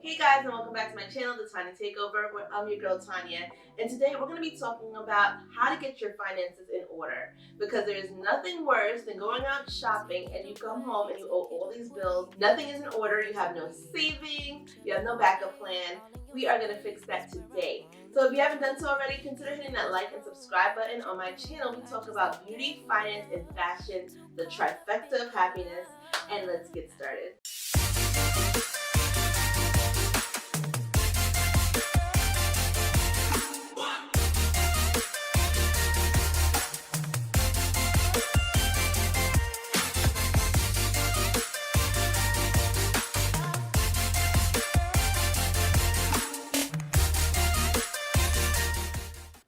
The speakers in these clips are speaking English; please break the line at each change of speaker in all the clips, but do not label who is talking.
Hey guys, and welcome back to my channel, the Tanya Takeover, where I'm your girl Tanya. And today we're going to be talking about how to get your finances in order. Because there is nothing worse than going out shopping and you come home and you owe all these bills. Nothing is in order. You have no savings. You have no backup plan. We are going to fix that today. So if you haven't done so already, consider hitting that like and subscribe button. On my channel, we talk about beauty, finance, and fashion, the trifecta of happiness. And let's get started.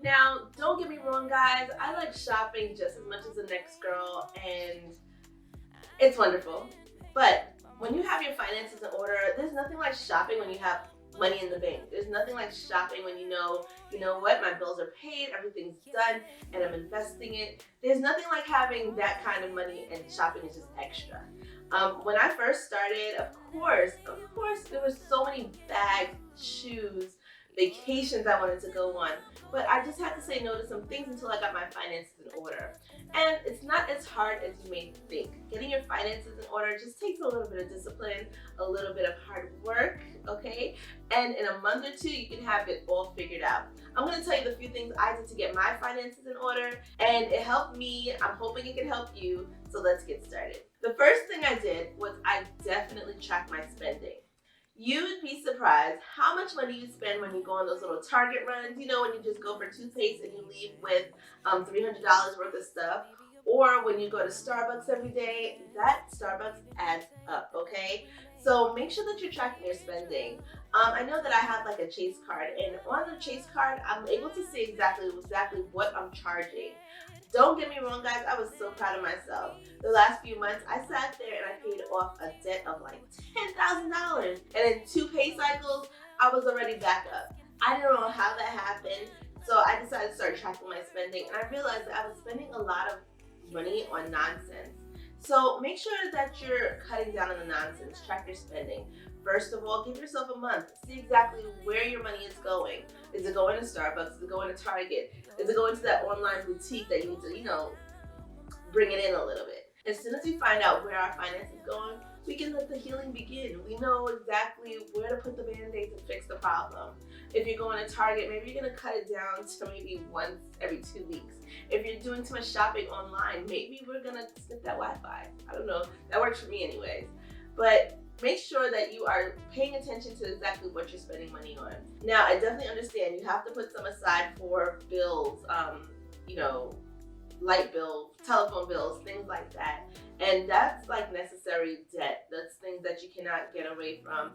Now, don't get me wrong, guys. I like shopping just as much as the next girl, and it's wonderful. But when you have your finances in order, there's nothing like shopping when you have money in the bank. There's nothing like shopping when you know what, my bills are paid, everything's done, and I'm investing it. There's nothing like having that kind of money, and shopping is just extra. When I first started, of course, there were so many bags, shoes, vacations I wanted to go on, but I just had to say no to some things until I got my finances in order. And it's not as hard as you may think. Getting your finances in order just takes a little bit of discipline, a little bit of hard work, okay? And in a month or two, you can have it all figured out. I'm gonna tell you the few things I did to get my finances in order, and it helped me. I'm hoping it can help you, so let's get started. The first thing I did was I definitely tracked my spending. You'd be surprised how much money you spend when you go on those little Target runs. You know, when you just go for toothpaste and you leave with $300 worth of stuff. Or when you go to Starbucks every day, that Starbucks adds up, okay? So make sure that you're tracking your spending. I know that I have like a Chase card, and on the Chase card, I'm able to see exactly what I'm charging. Don't get me wrong, guys, I was so proud of myself. The last few months, I sat there and I paid off a debt of like $10,000. And in 2 pay cycles, I was already back up. I don't know how that happened, so I decided to start tracking my spending, and I realized that I was spending a lot of money on nonsense. So make sure that you're cutting down on the nonsense. Track your spending. First of all, give yourself a month. See exactly where your money is going. Is it going to Starbucks? Is it going to Target? Is it going to that online boutique that you need to, bring it in a little bit? As soon as we find out where our finance is going, we can let the healing begin. We know exactly where to put the Band-Aid to fix the problem. If you're going to Target, maybe you're going to cut it down to maybe once every 2 weeks. If you're doing too much shopping online, maybe we're going to snip that Wi-Fi. I don't know. That works for me anyways. But make sure that you are paying attention to exactly what you're spending money on. Now, I definitely understand you have to put some aside for bills, light bills, telephone bills, things like that. And that's like necessary debt. That's things that you cannot get away from.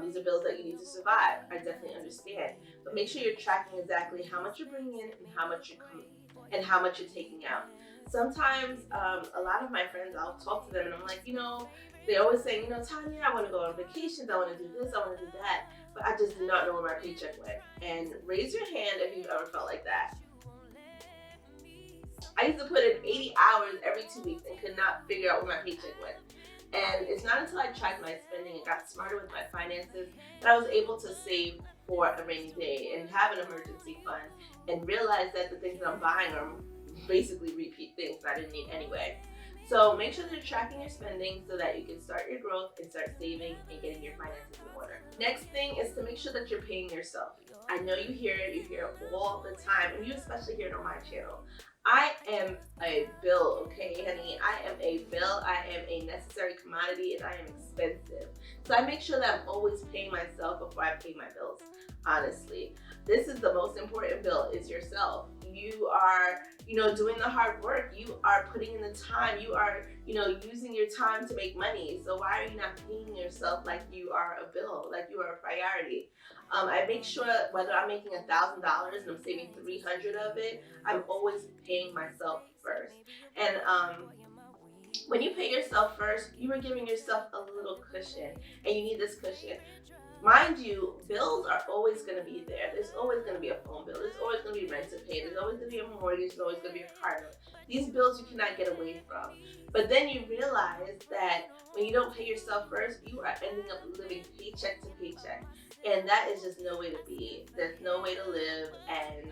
These are bills that you need to survive. I definitely understand. But make sure you're tracking exactly how much you're bringing in and how much you're taking out. Sometimes a lot of my friends, I'll talk to them and I'm like, they always say, Tanya, I want to go on vacations, I want to do this, I want to do that, but I just do not know where my paycheck went. And raise your hand if you've ever felt like that. I used to put in 80 hours every 2 weeks and could not figure out where my paycheck went. And it's not until I tracked my spending and got smarter with my finances that I was able to save for a rainy day and have an emergency fund and realize that the things that I'm buying are basically repeat things that I didn't need anyway. So make sure that you're tracking your spending so that you can start your growth and start saving and getting your finances in order. Next thing is to make sure that you're paying yourself. I know you hear it all the time, and you especially hear it on my channel. I am a bill, okay, honey? I am a bill, I am a necessary commodity, and I am expensive. So I make sure that I'm always paying myself before I pay my bills, honestly. This is the most important bill, is yourself. You are, doing the hard work. You are putting in the time. You are, using your time to make money. So why are you not paying yourself like you are a bill, like you are a priority? I make sure whether I'm making $1,000 and I'm saving 300 of it, I'm always paying myself first. And when you pay yourself first, you are giving yourself a little cushion, and you need this cushion. Mind you, bills are always going to be there. There's always going to be a phone bill. There's always going to be rent to pay. There's always going to be a mortgage. There's always going to be a car note. These bills you cannot get away from. But then you realize that when you don't pay yourself first, you are ending up living paycheck to paycheck. And that is just no way to be. There's no way to live, and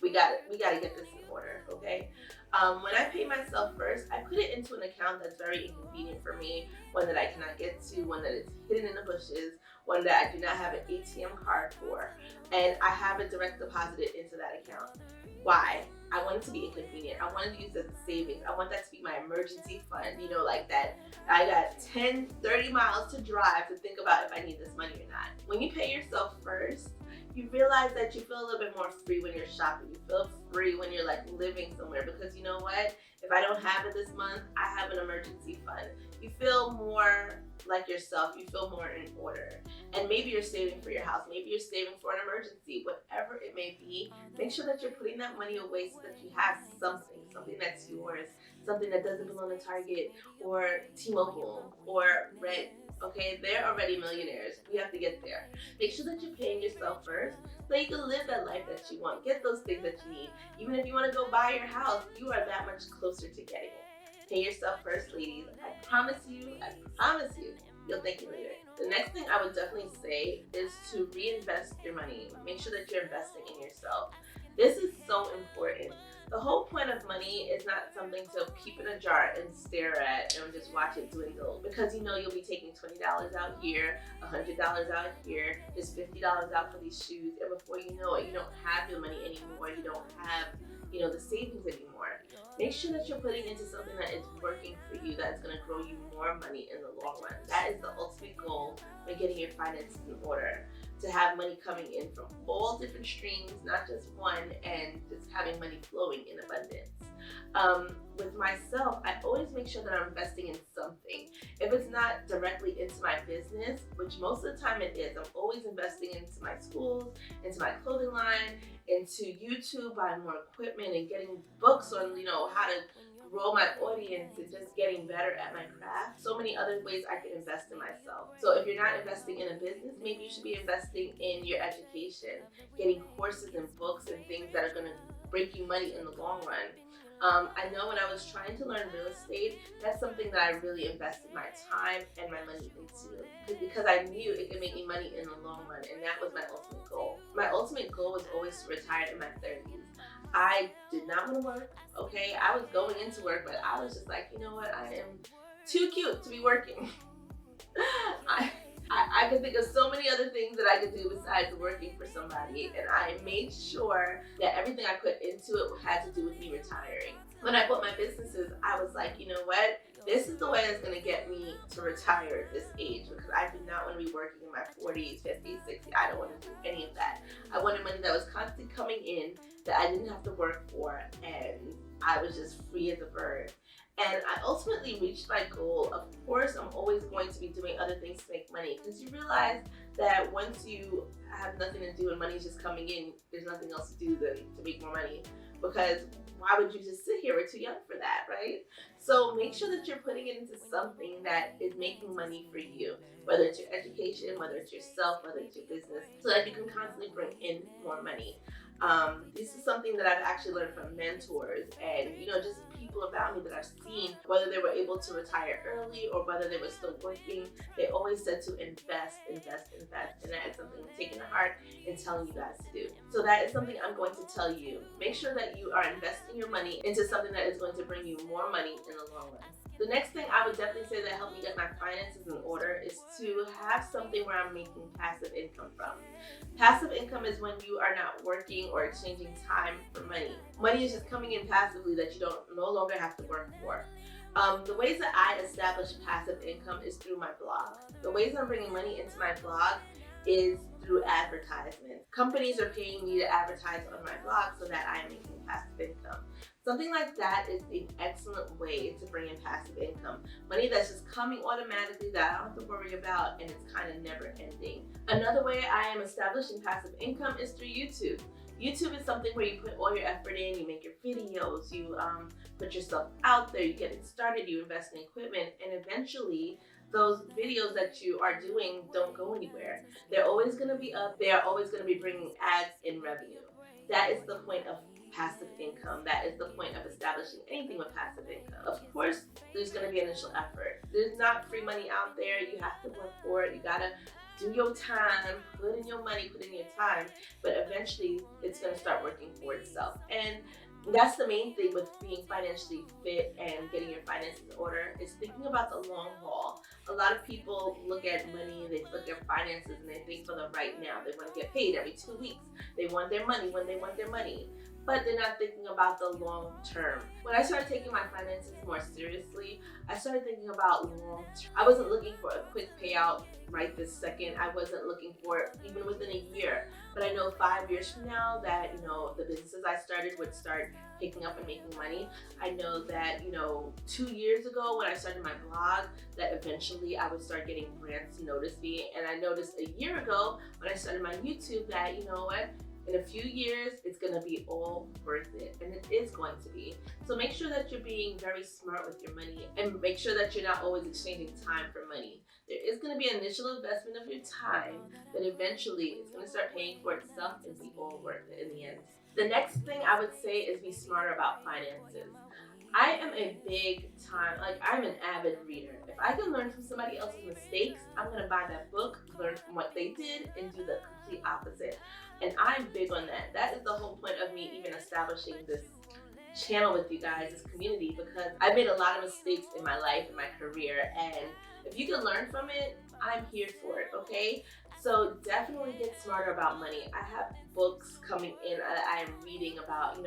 we gotta get this in order, okay? When I pay myself first, I put it into an account that's very inconvenient for me, one that I cannot get to, one that is hidden in the bushes, one that I do not have an ATM card for, and I have it direct deposited into that account. Why? I want it to be inconvenient. I want to use it as a savings. I want that to be my emergency fund, like that. I got 10, 30 miles to drive to think about if I need this money or not. When you pay yourself first, you realize that you feel a little bit more free when you're shopping. You feel free when you're like living somewhere, because you know what? If I don't have it this month, I have an emergency fund. You feel more like yourself. You feel more in order. And maybe you're saving for your house. Maybe you're saving for an emergency. Whatever it may be, make sure that you're putting that money away so that you have something that's yours, something that doesn't belong to Target or T-Mobile or Red. Okay, they're already millionaires. We have to get there. Make sure that you're paying yourself first so you can live that life that you want. Get those things that you need. Even if you want to go buy your house, you are that much closer to getting it. Pay yourself first, ladies. I promise you, you'll thank me later. The next thing I would definitely say is to reinvest your money. Make sure that you're investing in yourself. This is so important. The whole point of money is not something to keep in a jar and stare at and just watch it dwindle, because you'll be taking $20 out here, $100 out here, just $50 out for these shoes, and before you know it, you don't have your money anymore. You don't have the savings anymore. Make sure that you're putting into something that is working for you, that's going to grow you more money in the long run. That is the ultimate goal when getting your finances in order. To have money coming in from all different streams, not just one, and just having money flowing in abundance. With myself, I always make sure that I'm investing in something. If it's not directly into my business, which most of the time it is, I'm always investing into my schools, into my clothing line, into YouTube, buying more equipment and getting books on, how to grow my audience and just getting better at my craft. So many other ways I can invest in myself. So if you're not investing in a business, maybe you should be investing in your education, getting courses and books and things that are going to break you money in the long run. I know when I was trying to learn real estate, that's something that I really invested my time and my money into, because I knew it could make me money in the long run, and that was my ultimate goal. My ultimate goal was always to retire in my 30s. I did not want to work, okay? I was going into work, but I was just like, you know what? I am too cute to be working. I could think of so many other things that I could do besides working for somebody, and I made sure that everything I put into it had to do with me retiring. When I bought my businesses, I was like, you know what? This is the way that's going to get me to retire at this age, because I do not want to be working in my 40s, 50s, 60s. I don't want to do any of that. I wanted money that was constantly coming in, that I didn't have to work for, and I was just free as a bird. And I ultimately reached my goal. Of course, I'm always going to be doing other things to make money, because you realize that once you have nothing to do and money is just coming in, there's nothing else to do than to make more money. Because why would you just sit here? We're too young for that, right? So make sure that you're putting it into something that is making money for you, whether it's your education, whether it's yourself, whether it's your business, so that you can constantly bring in more money. This is something that I've actually learned from mentors and, just people around me that I've seen, whether they were able to retire early or whether they were still working. They always said to invest. And that is something I'm taking to heart and telling you guys to do. So that is something I'm going to tell you. Make sure that you are investing your money into something that is going to bring you more money in the long run. The next thing I would definitely say that helped me get my finances in order is to have something where I'm making passive income from. Passive income is when you are not working or exchanging time for money. Money is just coming in passively that you no longer have to work for. The ways that I establish passive income is through my blog. The ways I'm bringing money into my blog is through advertisements. Companies are paying me to advertise on my blog so that I am making passive income. Something like that is an excellent way to bring in passive income. Money that's just coming automatically that I don't have to worry about, and it's kind of never ending. Another way I am establishing passive income is through YouTube. YouTube is something where you put all your effort in, you make your videos, you put yourself out there, you get it started, you invest in equipment, and eventually those videos that you are doing don't go anywhere. They're always going to be up. They are always going to be bringing ads in revenue. That is the point of passive income. That is the point of establishing anything with passive income. Of course, there's going to be initial effort. There's not free money out there. You have to work for it. You got to do your time, put in your money, put in your time, but eventually it's going to start working for itself. And that's the main thing with being financially fit and getting your finances in order, is thinking about the long haul. A lot of people look at money, they look at finances, and they think for the right now. They want to get paid every 2 weeks. They want their money when they want their money, but they're not thinking about the long term. When I started taking my finances more seriously, I started thinking about long term. I wasn't looking for a quick payout right this second. I wasn't looking for it even within a year. But I know 5 years from now that, the businesses I started would start picking up and making money. I know that, 2 years ago when I started my blog, that eventually I would start getting brands to notice me. And I noticed a year ago when I started my YouTube that, in a few years, it's going to be all worth it, and it is going to be. So make sure that you're being very smart with your money, and make sure that you're not always exchanging time for money. There is going to be an initial investment of your time, but eventually it's going to start paying for itself and be all worth it in the end. The next thing I would say is be smarter about finances. I am a I'm an avid reader. If I can learn from somebody else's mistakes, I'm going to buy that book, learn from what they did, and do the complete opposite. And I'm big on that. That is the whole point of me even establishing this channel with you guys, this community, because I've made a lot of mistakes in my life, in my career, and if you can learn from it, I'm here for it, okay? So definitely get smarter about money. I have books coming in I am reading about,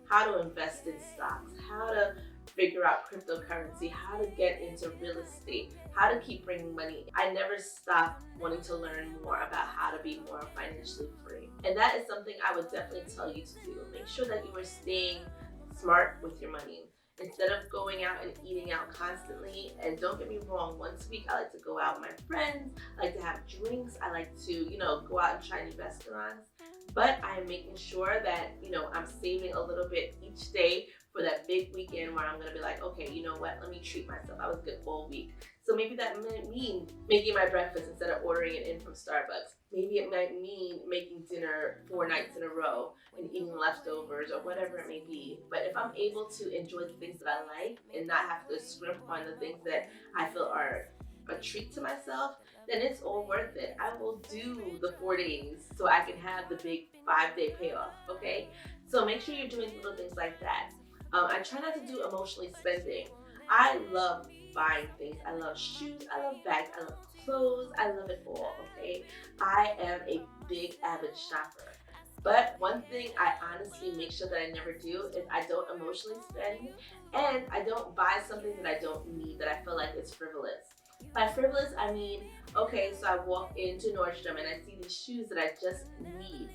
how to invest in stocks, how to figure out cryptocurrency, how to get into real estate, how to keep bringing money. I never stop wanting to learn more about how to be more financially free. And that is something I would definitely tell you to do. Make sure that you are staying smart with your money. Instead of going out and eating out constantly, and don't get me wrong, once a week I like to go out with my friends, I like to have drinks, I like to, go out and try new restaurants. But I am making sure that, I'm saving a little bit each day for that big weekend where I'm gonna be like, okay, you know what, let me treat myself. I was good all week. So maybe that might mean making my breakfast instead of ordering it in from Starbucks. Maybe it might mean making dinner 4 nights in a row and eating leftovers or whatever it may be. But if I'm able to enjoy the things that I like and not have to scrimp on the things that I feel are a treat to myself, then it's all worth it. I will do the 4 days so I can have the big 5-day payoff, okay? So make sure you're doing little things like that. I try not to do emotionally spending. I love buying things. I love shoes, I love bags, I love clothes, I love it all, okay? I am a big avid shopper. But one thing I honestly make sure that I never do is I don't emotionally spend, and I don't buy something that I don't need, that I feel like is frivolous. By frivolous, I mean, okay, so I walk into Nordstrom and I see these shoes that I just need.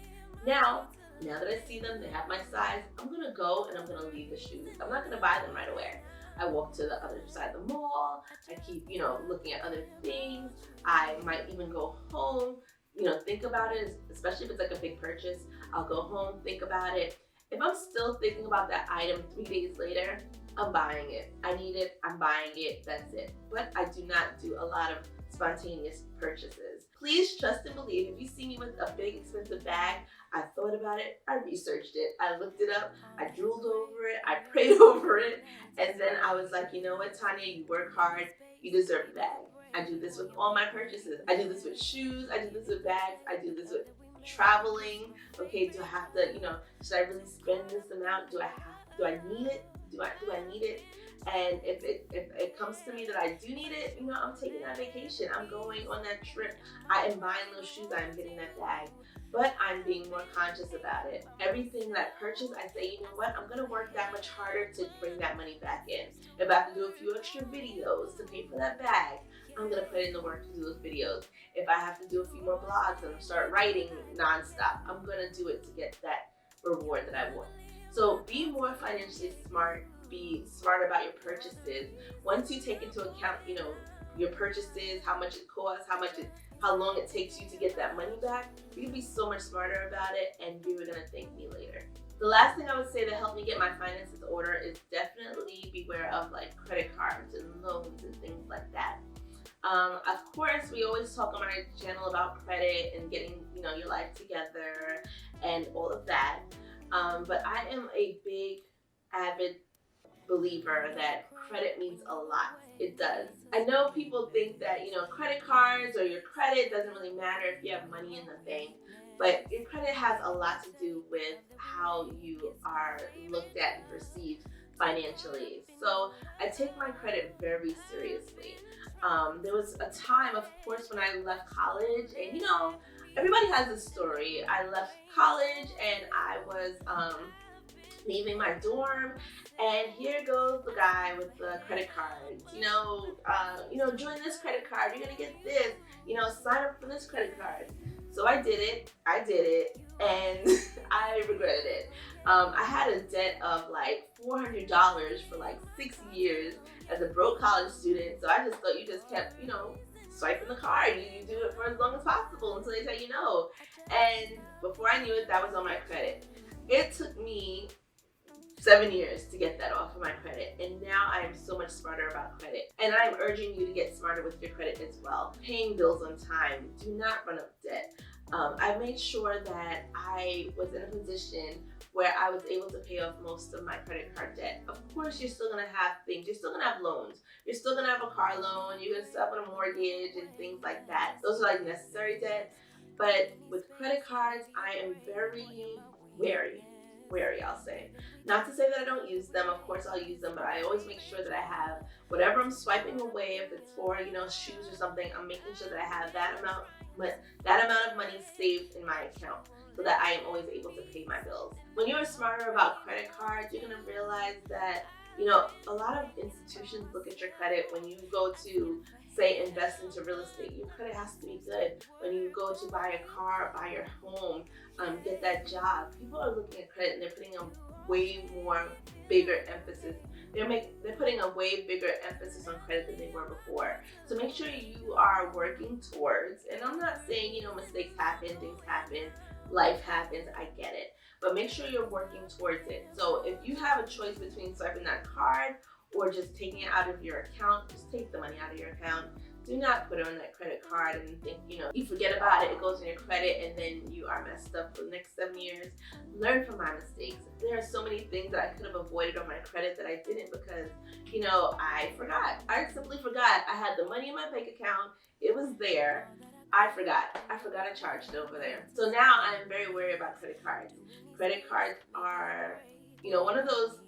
Now that I see them, they have my size, I'm gonna go and I'm gonna leave the shoes. I'm not gonna buy them right away. I walk to the other side of the mall. I keep, looking at other things. I might even go home, think about it, especially if it's like a big purchase. I'll go home, think about it. If I'm still thinking about that item 3 days later, I'm buying it. I need it, I'm buying it, that's it. But I do not do a lot of spontaneous purchases. Please trust and believe. If you see me with a big expensive bag, I thought about it, I researched it, I looked it up, I drooled over it, I prayed over it, and then I was like, you know what, Tanya, you work hard, you deserve a bag. I do this with all my purchases. I do this with shoes, I do this with bags, I do this with traveling. Okay, do I have to, should I really spend this amount? Do I need it? Do I need it? And if it comes to me that I do need it, I'm taking that vacation. I'm going on that trip. I am buying those shoes. I am getting that bag. But I'm being more conscious about it. Everything that I purchase, I say, you know what? I'm going to work that much harder to bring that money back in. If I have to do a few extra videos to pay for that bag, I'm going to put in the work to do those videos. If I have to do a few more blogs and start writing nonstop, I'm going to do it to get that reward that I want. So be more financially smart. Be smart about your purchases. Once you take into account, your purchases, how much it costs, how long it takes you to get that money back, you can be so much smarter about it, and you're gonna thank me later. The last thing I would say to help me get my finances in order is definitely beware of like credit cards and loans and things like that. Of course, we always talk on my channel about credit and getting, your life together and all of that. But I am a big avid believer that credit means a lot. It does. I know people think that, credit cards or your credit doesn't really matter if you have money in the bank, but your credit has a lot to do with how you are looked at and perceived financially. So I take my credit very seriously. There was a time, of course, when I left college, and everybody has a story. I left college and I was leaving my dorm, and here goes the guy with the credit cards. Join this credit card. You're gonna get this. Sign up for this credit card. So I did it, and I regretted it. I had a debt of like $400 for like 6 years as a broke college student. So I just thought you just kept, swiping the card. You do it for as long as possible until they tell you no. And before I knew it, that was on my credit. It took me 7 years to get that off of my credit, and now I am so much smarter about credit. And I'm urging you to get smarter with your credit as well. Paying bills on time. Do not run up debt. I made sure that I was in a position where I was able to pay off most of my credit card debt. Of course, you're still gonna have things. You're still gonna have loans. You're still gonna have a car loan. You're gonna still have a mortgage and things like that. Those are like necessary debt. But with credit cards, I am very wary, I'll say. Not to say that I don't use them. Of course I'll use them, but I always make sure that I have whatever I'm swiping away. If it's for, shoes or something, I'm making sure that I have that amount of money saved in my account so that I am always able to pay my bills. When you're smarter about credit cards, you're gonna realize that, a lot of institutions look at your credit. When you go to, say, invest into real estate, your credit has to be good. When you go to buy a car, buy your home, get that job, people are looking at credit and they're putting a way bigger emphasis. They're putting a way bigger emphasis on credit than they were before. So make sure you are working towards, and I'm not saying, mistakes happen, things happen, life happens, I get it. But make sure you're working towards it. So if you have a choice between swiping that card or just taking it out of your account, just take the money out of your account. Do not put it on that credit card and think, you forget about it, it goes in your credit, and then you are messed up for the next 7 years. Learn from my mistakes. There are so many things that I could have avoided on my credit that I didn't because, I forgot. I simply forgot. I had the money in my bank account. It was there. I forgot I charged it over there. So now I am very wary about credit cards. Credit cards are, one of those,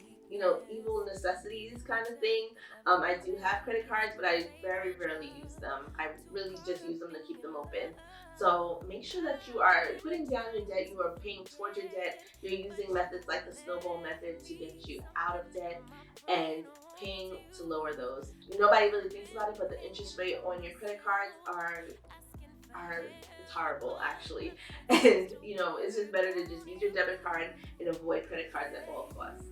evil necessities kind of thing. I do have credit cards, but I very rarely use them. I really just use them to keep them open. So make sure that you are putting down your debt, you are paying towards your debt, you're using methods like the snowball method to get you out of debt and paying to lower those. Nobody really thinks about it, but the interest rate on your credit cards are it's horrible actually. And it's just better to just use your debit card and avoid credit cards at all costs.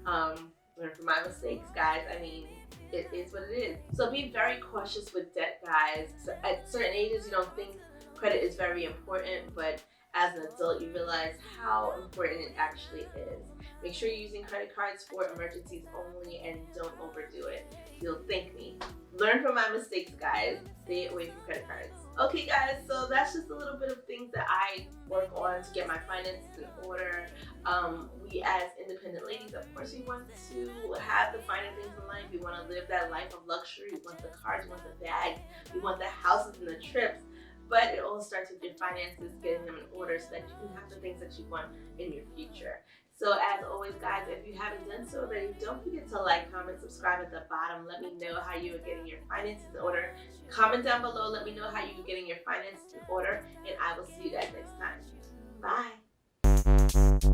Learn from my mistakes, guys. I mean, it is what it is. So be very cautious with debt, guys. So at certain ages, you don't think credit is very important, but as an adult, you realize how important it actually is. Make sure you're using credit cards for emergencies only and don't overdo it. You'll thank me. Learn from my mistakes, guys. Stay away from credit cards. Okay, guys, so that's just a little bit of things that I work on to get my finances in order. We as independent ladies, of course, we want to have the finer things in life. We want to live that life of luxury. We want the cars, we want the bags, we want the houses and the trips. But it all starts with your finances, getting them in order so that you can have the things that you want in your future. So as always, guys, if you haven't done so already, don't forget to like, comment, subscribe at the bottom. Let me know how you are getting your finances in order. Comment down below. Let me know how you are getting your finances in order. And I will see you guys next time. Bye.